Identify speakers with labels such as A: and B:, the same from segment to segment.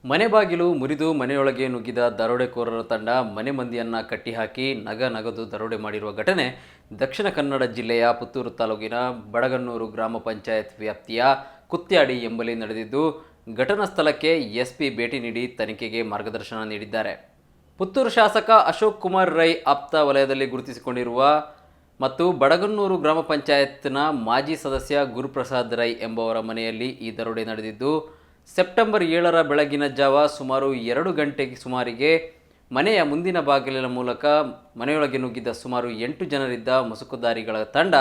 A: ಮನೆ ಬಾಗಿಲು ಮುರಿದು ಮನೆಯೊಳಗೆ ನುಗ್ಗಿದ ದರೋಡೆಕೋರರ ತಂಡ ಮನೆ ಮಂದಿಯನ್ನ ಕಟ್ಟಿಹಾಕಿ ನಗದು ದರೋಡೆ ಮಾಡಿರುವ ಘಟನೆ ದಕ್ಷಿಣ ಕನ್ನಡ ಜಿಲ್ಲೆಯ ಪುತ್ತೂರು ತಾಲೂಕಿನ ಬಡಗನ್ನೂರು ಗ್ರಾಮ ಪಂಚಾಯತ್ ವ್ಯಾಪ್ತಿಯ ಕುತ್ಯಾಡಿ ಎಂಬಲ್ಲಿ ನಡೆದಿದ್ದು, ಘಟನಾ ಸ್ಥಳಕ್ಕೆ ಎಸ್ಪಿ ಭೇಟಿ ನೀಡಿ ತನಿಖೆಗೆ ಮಾರ್ಗದರ್ಶನ ನೀಡಿದ್ದಾರೆ. ಪುತ್ತೂರು ಶಾಸಕ ಅಶೋಕ್ ಕುಮಾರ್ ರೈ ಆಪ್ತ ವಲಯದಲ್ಲಿ ಗುರುತಿಸಿಕೊಂಡಿರುವ ಮತ್ತು ಬಡಗನ್ನೂರು ಗ್ರಾಮ ಪಂಚಾಯತ್ನ ಮಾಜಿ ಸದಸ್ಯ ಗುರುಪ್ರಸಾದ್ ರೈ ಎಂಬುವರ ಮನೆಯಲ್ಲಿ ಈ ದರೋಡೆ ನಡೆದಿದ್ದು, ಸೆಪ್ಟೆಂಬರ್ 7ರ ಬೆಳಗಿನ ಜಾವ ಸುಮಾರು 2 ಗಂಟೆಗೆ ಸುಮಾರಿಗೆ ಮನೆಯ ಮುಂದಿನ ಬಾಗಿಲಿನ ಮೂಲಕ ಮನೆಯೊಳಗೆ ನುಗ್ಗಿದ್ದ ಸುಮಾರು 8 ಜನರಿದ್ದ ಮುಸುಕುಧಾರಿಗಳ ತಂಡ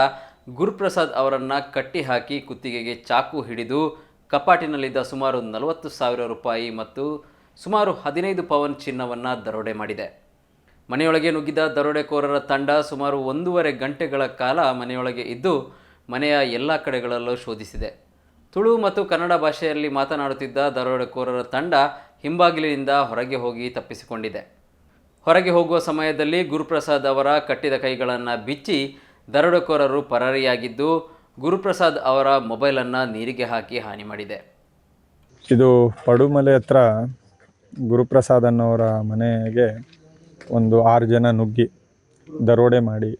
A: ಗುರುಪ್ರಸಾದ್ ಅವರನ್ನು ಕಟ್ಟಿಹಾಕಿ ಕುತ್ತಿಗೆಗೆ ಚಾಕು ಹಿಡಿದು ಕಪಾಟಿನಲ್ಲಿದ್ದ ಸುಮಾರು 40,000 ರೂಪಾಯಿ ಮತ್ತು ಸುಮಾರು 15 ಪವನ್ ಚಿನ್ನವನ್ನು ದರೋಡೆ ಮಾಡಿದೆ. ಮನೆಯೊಳಗೆ ನುಗ್ಗಿದ ದರೋಡೆಕೋರರ ತಂಡ ಸುಮಾರು 1.5 ಗಂಟೆಗಳ ಕಾಲ ಮನೆಯೊಳಗೆ ಇದ್ದು ಮನೆಯ ಎಲ್ಲ ಕಡೆಗಳಲ್ಲೂ ಶೋಧಿಸಿದೆ. ತುಳು ಮತ್ತು ಕನ್ನಡ ಭಾಷೆಯಲ್ಲಿ ಮಾತನಾಡುತ್ತಿದ್ದ ದರೋಡೆಕೋರರ ತಂಡ ಹಿಂಬಾಗಿಲಿನಿಂದ ಹೊರಗೆ ಹೋಗಿ ತಪ್ಪಿಸಿಕೊಂಡಿದೆ. ಹೊರಗೆ ಹೋಗುವ ಸಮಯದಲ್ಲಿ ಗುರುಪ್ರಸಾದ್ ಅವರ ಕಟ್ಟಿದ ಕೈಗಳನ್ನು ಬಿಚ್ಚಿ ದರೋಡೆಕೋರರು ಪರಾರಿಯಾಗಿದ್ದು, ಗುರುಪ್ರಸಾದ್ ಅವರ ಮೊಬೈಲನ್ನು ನೀರಿಗೆ ಹಾಕಿ ಹಾನಿ ಮಾಡಿದೆ.
B: ಇದು ಪಡುಮಲೆ ಹತ್ರ ಗುರುಪ್ರಸಾದ್ ಅನ್ನೋರ ಮನೆಗೆ ಒಂದು 6 ಜನ ನುಗ್ಗಿ ದರೋಡೆ ಮಾಡಿ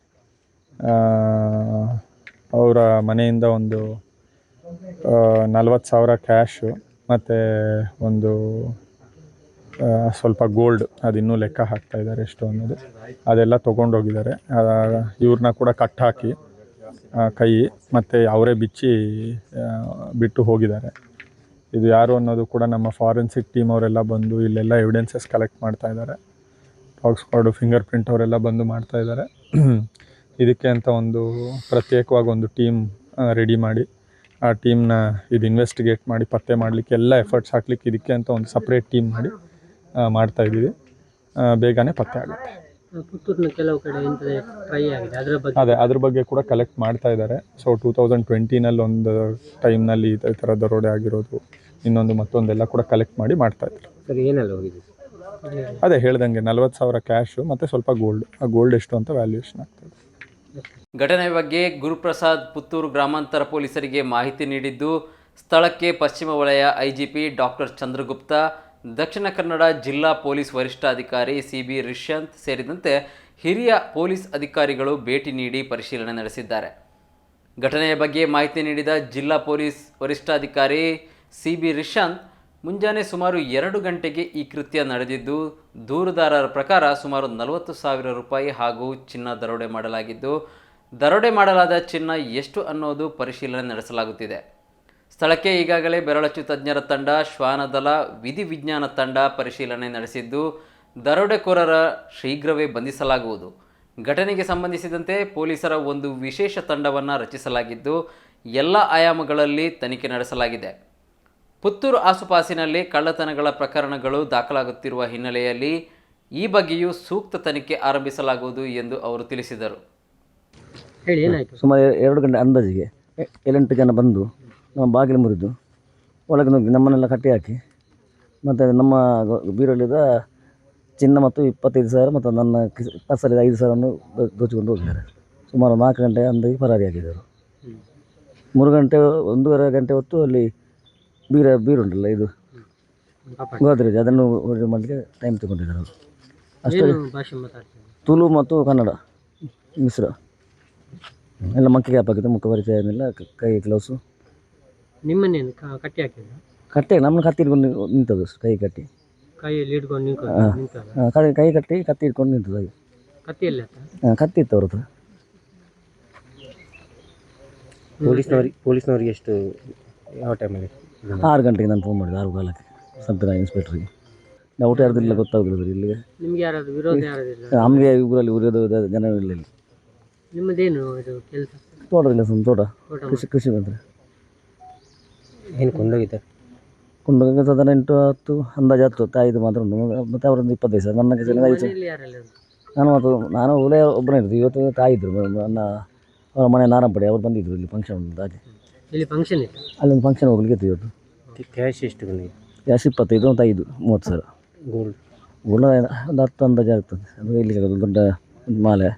B: ಅವರ ಮನೆಯಿಂದ ಒಂದು 40,000 ಕ್ಯಾಶು ಮತ್ತು ಒಂದು ಸ್ವಲ್ಪ ಗೋಲ್ಡ್, ಅದಿನ್ನೂ ಲೆಕ್ಕ ಹಾಕ್ತಾಯಿದ್ದಾರೆ ಎಷ್ಟು ಅನ್ನೋದು, ಅದೆಲ್ಲ ತೊಗೊಂಡೋಗಿದ್ದಾರೆ. ಇವ್ರನ್ನ ಕೂಡ ಕಟ್ ಹಾಕಿ ಕೈ ಮತ್ತು ಅವರೇ ಬಿಚ್ಚಿ ಬಿಟ್ಟು ಹೋಗಿದ್ದಾರೆ. ಇದು ಯಾರು ಅನ್ನೋದು ಕೂಡ ನಮ್ಮ ಫಾರೆನ್ಸಿಕ್ ಟೀಮ್ ಅವರೆಲ್ಲ ಬಂದು ಇಲ್ಲೆಲ್ಲ ಎವಿಡೆನ್ಸಸ್ ಕಲೆಕ್ಟ್ ಮಾಡ್ತಾಯಿದ್ದಾರೆ. ಡಾಗ್ ಸ್ಕ್ವಾಡು, ಫಿಂಗರ್ ಪ್ರಿಂಟ್ ಅವರೆಲ್ಲ ಬಂದು ಮಾಡ್ತಾಯಿದ್ದಾರೆ. ಇದಕ್ಕೆ ಅಂತ ಒಂದು ಪ್ರತ್ಯೇಕವಾಗಿ ಒಂದು ಟೀಮ್ ರೆಡಿ ಮಾಡಿ ಆ ಟೀಮ್ನ ಇದು ಇನ್ವೆಸ್ಟಿಗೇಟ್ ಮಾಡಿ ಪತ್ತೆ ಮಾಡಲಿಕ್ಕೆ ಎಲ್ಲ ಎಫರ್ಟ್ಸ್ ಹಾಕ್ಲಿಕ್ಕೆ ಇದಕ್ಕೆ ಅಂತ ಒಂದು ಸಪ್ರೇಟ್ ಟೀಮ್ ಮಾಡಿ ಮಾಡ್ತಾಯಿದ್ದೀವಿ. ಬೇಗನೆ ಪತ್ತೆ ಆಗುತ್ತೆ.
C: ಪುತ್ತೂರಿನ ಕೆಲವು ಕಡೆ ಟ್ರೈ ಆಗಿದೆ,
B: ಅದ್ರ ಬಗ್ಗೆ ಕೂಡ ಕಲೆಕ್ಟ್ ಮಾಡ್ತಾ ಇದ್ದಾರೆ. ಸೊ 2020ನಲ್ಲಿ ಒಂದು ಟೈಮ್ನಲ್ಲಿ ಈ ಥರ ದರೋಡೆ ಆಗಿರೋದು, ಮತ್ತೊಂದೆಲ್ಲ ಕೂಡ ಕಲೆಕ್ಟ್ ಮಾಡಿ ಮಾಡ್ತಾ ಇದ್ದಾರೆ.
C: ಸರ್, ಏನೆಲ್ಲ ಹೋಗಿದೆ?
B: ಅದೇ ಹೇಳ್ದಂಗೆ 40,000 ಕ್ಯಾಶು ಮತ್ತು ಸ್ವಲ್ಪ ಗೋಲ್ಡ್. ಆ ಗೋಲ್ಡ್ ಎಷ್ಟು ಅಂತ ವ್ಯಾಲ್ಯೂಯೇಷನ್ ಆಗ್ತದೆ.
A: ಘಟನೆ ಬಗ್ಗೆ ಗುರುಪ್ರಸಾದ್ ಪುತ್ತೂರು ಗ್ರಾಮಾಂತರ ಪೊಲೀಸರಿಗೆ ಮಾಹಿತಿ ನೀಡಿದ್ದು, ಸ್ಥಳಕ್ಕೆ ಪಶ್ಚಿಮ ವಲಯ ಐಜಿಪಿ ಡಾಕ್ಟರ್ ಚಂದ್ರಗುಪ್ತ, ದಕ್ಷಿಣ ಕನ್ನಡ ಜಿಲ್ಲಾ ಪೊಲೀಸ್ ವರಿಷ್ಠಾಧಿಕಾರಿ ಸಿಬಿ ರಿಷ್ಯಂತ್ ಸೇರಿದಂತೆ ಹಿರಿಯ ಪೊಲೀಸ್ ಅಧಿಕಾರಿಗಳು ಭೇಟಿ ನೀಡಿ ಪರಿಶೀಲನೆ ನಡೆಸಿದ್ದಾರೆ. ಘಟನೆಯ ಬಗ್ಗೆ ಮಾಹಿತಿ ನೀಡಿದ ಜಿಲ್ಲಾ ಪೊಲೀಸ್ ವರಿಷ್ಠಾಧಿಕಾರಿ ಸಿಬಿ ರಿಷ್ಯಂತ್, ಮುಂಜಾನೆ ಸುಮಾರು 2 ಗಂಟೆಗೆ ಈ ಕೃತ್ಯ ನಡೆದಿದ್ದು, ದೂರುದಾರರ ಪ್ರಕಾರ ಸುಮಾರು 40,000 ರೂಪಾಯಿ ಹಾಗೂ ಚಿನ್ನ ದರೋಡೆ ಮಾಡಲಾಗಿದ್ದು, ದರೋಡೆ ಮಾಡಲಾದ ಚಿನ್ನ ಎಷ್ಟು ಅನ್ನೋದು ಪರಿಶೀಲನೆ ನಡೆಸಲಾಗುತ್ತಿದೆ. ಸ್ಥಳಕ್ಕೆ ಈಗಾಗಲೇ ಬೆರಳಚ್ಚು ತಜ್ಞರ ತಂಡ, ಶ್ವಾನದಳ, ವಿಧಿವಿಜ್ಞಾನ ತಂಡ ಪರಿಶೀಲನೆ ನಡೆಸಿದ್ದು, ದರೋಡೆಕೋರರ ಶೀಘ್ರವೇ ಬಂಧಿಸಲಾಗುವುದು. ಘಟನೆಗೆ ಸಂಬಂಧಿಸಿದಂತೆ ಪೊಲೀಸರ ಒಂದು ವಿಶೇಷ ತಂಡವನ್ನು ರಚಿಸಲಾಗಿದ್ದು, ಎಲ್ಲ ಆಯಾಮಗಳಲ್ಲಿ ತನಿಖೆ ನಡೆಸಲಾಗಿದೆ. ಪುತ್ತೂರು ಆಸುಪಾಸಿನಲ್ಲಿ ಕಳ್ಳತನಗಳ ಪ್ರಕರಣಗಳು ದಾಖಲಾಗುತ್ತಿರುವ ಹಿನ್ನೆಲೆಯಲ್ಲಿ ಈ ಬಗ್ಗೆಯೂ ಸೂಕ್ತ ತನಿಖೆ ಆರಂಭಿಸಲಾಗುವುದು ಎಂದು ಅವರು ತಿಳಿಸಿದರು.
C: ಹೇಳಿ, ಏನಾಯಿತು?
D: ಸುಮಾರು 2 ಗಂಟೆ ಅಂದಾಜಿಗೆ 8 ಜನ ಬಂದು ನಮ್ಮ ಬಾಗಿಲು ಮುರಿದು ಒಳಗೆ ನುಗ್ಗಿ ನಮ್ಮನ್ನೆಲ್ಲ ಕಟ್ಟಿ ಹಾಕಿ ಮತ್ತು ನಮ್ಮ ಬೀರಲ್ಲಿದ್ದ ಚಿನ್ನ ಮತ್ತು 25,000 ಮತ್ತು ನನ್ನ ಪರ್ಸಲ್ಲಿದ್ದ 5,000 ದೋಚಿಕೊಂಡು ಹೋಗಿದ್ದಾರೆ. ಸುಮಾರು 4 ಗಂಟೆ ಅಂದಾಜು ಪರಾರಿಯಾಗಿದ್ದರು. 3 ಗಂಟೆ 1.5 ಗಂಟೆ ಹೊತ್ತು ಅಲ್ಲಿ ಬೀರುಂಟಲ್ಲ, ಇದು ಗೋದ್ರೇಜ್, ಅದನ್ನು ಹೊರಗೆ ಮಾಡಲಿಕ್ಕೆ ಟೈಮ್ ತಗೊಂಡಿದ್ದಾರೆ. ಅಷ್ಟೇ.
C: ಭಾಷೆ ಮಾತಾಡ್ತೀನಿ.
D: ತುಳು ಮತ್ತು ಕನ್ನಡ ಮಿಶ್ರ. ಎಲ್ಲ ಮಕ್ಕಳಿಗೆ ಗ್ಯಾಪ್ ಆಗಿತ್ತು, ಮುಖ ಪರಿಚಯ ಏನಿಲ್ಲ, ಕೈ ಗ್ಲೌಸು.
C: ನಿಮ್ಮನ್ನೇನು ಕಟ್ಟಿ ಹಾಕಿದ್ರು?
D: ಕಟ್ಟಿ ನಮ್ಮನ್ನು ಕತ್ತಿ ಹಿಡ್ಕೊಂಡು ನಿಂತದ್ದು, ಕೈ ಕಟ್ಟಿ
C: ಕೈಯಲ್ಲಿ ಹಿಡ್ಕೊಂಡು
D: ಕೈ ಕಟ್ಟಿ ಕತ್ತಿ ಹಿಡ್ಕೊಂಡು ನಿಂತದ್ದು ಹಾಗೆ.
C: ಕತ್ತಿಯಲ್ಲಿ
D: ಕತ್ತಿ ಇತ್ತು ಅವ್ರ ಹತ್ರ.
C: ಪೊಲೀಸ್ನವರಿಗೆ ಎಷ್ಟು, ಯಾವ ಟೈಮಲ್ಲಿ?
D: 6 ಗಂಟೆಗೆ ನಾನು ಫೋನ್ ಮಾಡಿದೆ, 6 ಕಾಲಕ್ಕೆ ಸಂಪದ ಇನ್ಸ್ಪೆಕ್ಟ್ರಿಗೆ. ಡೌಟ್ ಯಾರ್ದಿಲ್ಲ, ಗೊತ್ತಾಗೋದಿಲ್ಲ ಇಲ್ಲಿಗೆ.
C: ನಿಮ್ಗೆ ಯಾರಾದ್ರು ವಿರೋಧ ಯಾರಾದಿಲ್ಲ?
D: ನಮಗೆ ಊರಲ್ಲಿ ಉರಿಯೋದು ಜನ ಇಲ್ಲ ಇಲ್ಲಿ.
C: ನಿಮ್ಮದೇನು ಇದು ಕೆಲಸ?
D: ತೋಟದಿಲ್ಲ, ತೋಟ ಕೃಷಿ ಬಂದರೆ.
C: ಏನು ಕೊಂಡೋಗಿದ್ದಾರೆ?
D: ಕೊಂಡೋಗಿ ಸಾಧಾರಣ 8-10 ಅಂದಾಜು 10 ತಾಯಿದು ಮಾತ್ರ ಉಂಟು. ಮತ್ತು ಅವರೊಂದು 25 ನನ್ನ ಕೆಲಸ ನಾನು ಒಬ್ಬನೇ ಇರ್ತೀವಿ. ಇವತ್ತು ತಾಯಿ ಇದ್ದರು, ನನ್ನ ಅವರ ಮನೆ ನಾರಂಪಡಿ, ಅವ್ರು ಬಂದಿದ್ದರು ಇಲ್ಲಿ ಫಂಕ್ಷನ್ ಉಂಟು ಹಾಗೆ.
C: ಇಲ್ಲಿ ಫಂಕ್ಷನ್ ಇತ್ತು,
D: ಅಲ್ಲೊಂದು ಫಂಕ್ಷನ್ ಹೋಗ್ಲಿಕ್ಕೆ ಇತ್ತು ಇವತ್ತು.
C: ಕ್ಯಾಶ್ ಎಷ್ಟು ಬಂದಿದೆ?
D: ಕ್ಯಾಶ್ 25 ಮತ್ತು 5 30,000.
C: ಗೋಲ್ಡ್
D: ಒಂದು 10 ಅಂದಾಜು ಆಗ್ತದೆ. ಅದು ಇಲ್ಲಿಗೆ ದೊಡ್ಡ ಮಾಲೆ,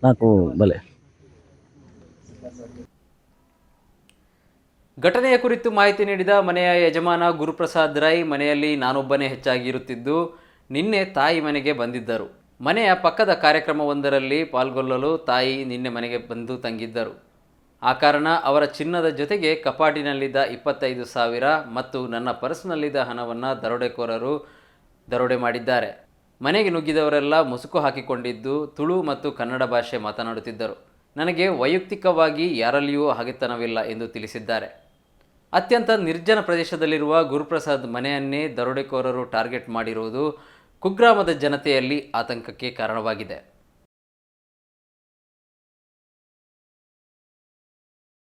D: 4 ಬಲೆ.
A: ಘಟನೆಯ ಕುರಿತು ಮಾಹಿತಿ ನೀಡಿದ ಮನೆಯ ಯಜಮಾನ ಗುರುಪ್ರಸಾದ್ ರೈ, ಮನೆಯಲ್ಲಿ ನಾನೊಬ್ಬನೇ ಹೆಚ್ಚಾಗಿ ಇರುತ್ತಿದ್ದು, ನಿನ್ನೆ ತಾಯಿ ಮನೆಗೆ ಬಂದಿದ್ದರು. ಮನೆಯ ಪಕ್ಕದ ಕಾರ್ಯಕ್ರಮವೊಂದರಲ್ಲಿ ಪಾಲ್ಗೊಳ್ಳಲು ತಾಯಿ ನಿನ್ನೆ ಮನೆಗೆ ಬಂದು ತಂಗಿದ್ದರು. ಆ ಕಾರಣ ಅವರ ಚಿನ್ನದ ಜೊತೆಗೆ ಕಪಾಟಿನಲ್ಲಿದ್ದ 25,000 ಮತ್ತು ನನ್ನ ಪರ್ಸ್ನಲ್ಲಿದ್ದ ಹಣವನ್ನು ದರೋಡೆಕೋರರು ದರೋಡೆ ಮಾಡಿದ್ದಾರೆ. ಮನೆಗೆ ನುಗ್ಗಿದವರೆಲ್ಲ ಮುಸುಕು ಹಾಕಿಕೊಂಡಿದ್ದು ತುಳು ಮತ್ತು ಕನ್ನಡ ಭಾಷೆ ಮಾತನಾಡುತ್ತಿದ್ದರು. ನನಗೆ ವೈಯಕ್ತಿಕವಾಗಿ ಯಾರಲ್ಲಿಯೂ ಹಗೆತನವಿಲ್ಲ ಎಂದು ತಿಳಿಸಿದ್ದಾರೆ. ಅತ್ಯಂತ ನಿರ್ಜನ ಪ್ರದೇಶದಲ್ಲಿರುವ ಗುರುಪ್ರಸಾದ್ ಮನೆಯನ್ನೇ ದರೋಡೆಕೋರರು ಟಾರ್ಗೆಟ್ ಮಾಡಿರುವುದು ಕುಗ್ರಾಮದ ಜನತೆಯಲ್ಲಿ ಆತಂಕಕ್ಕೆ ಕಾರಣವಾಗಿದೆ.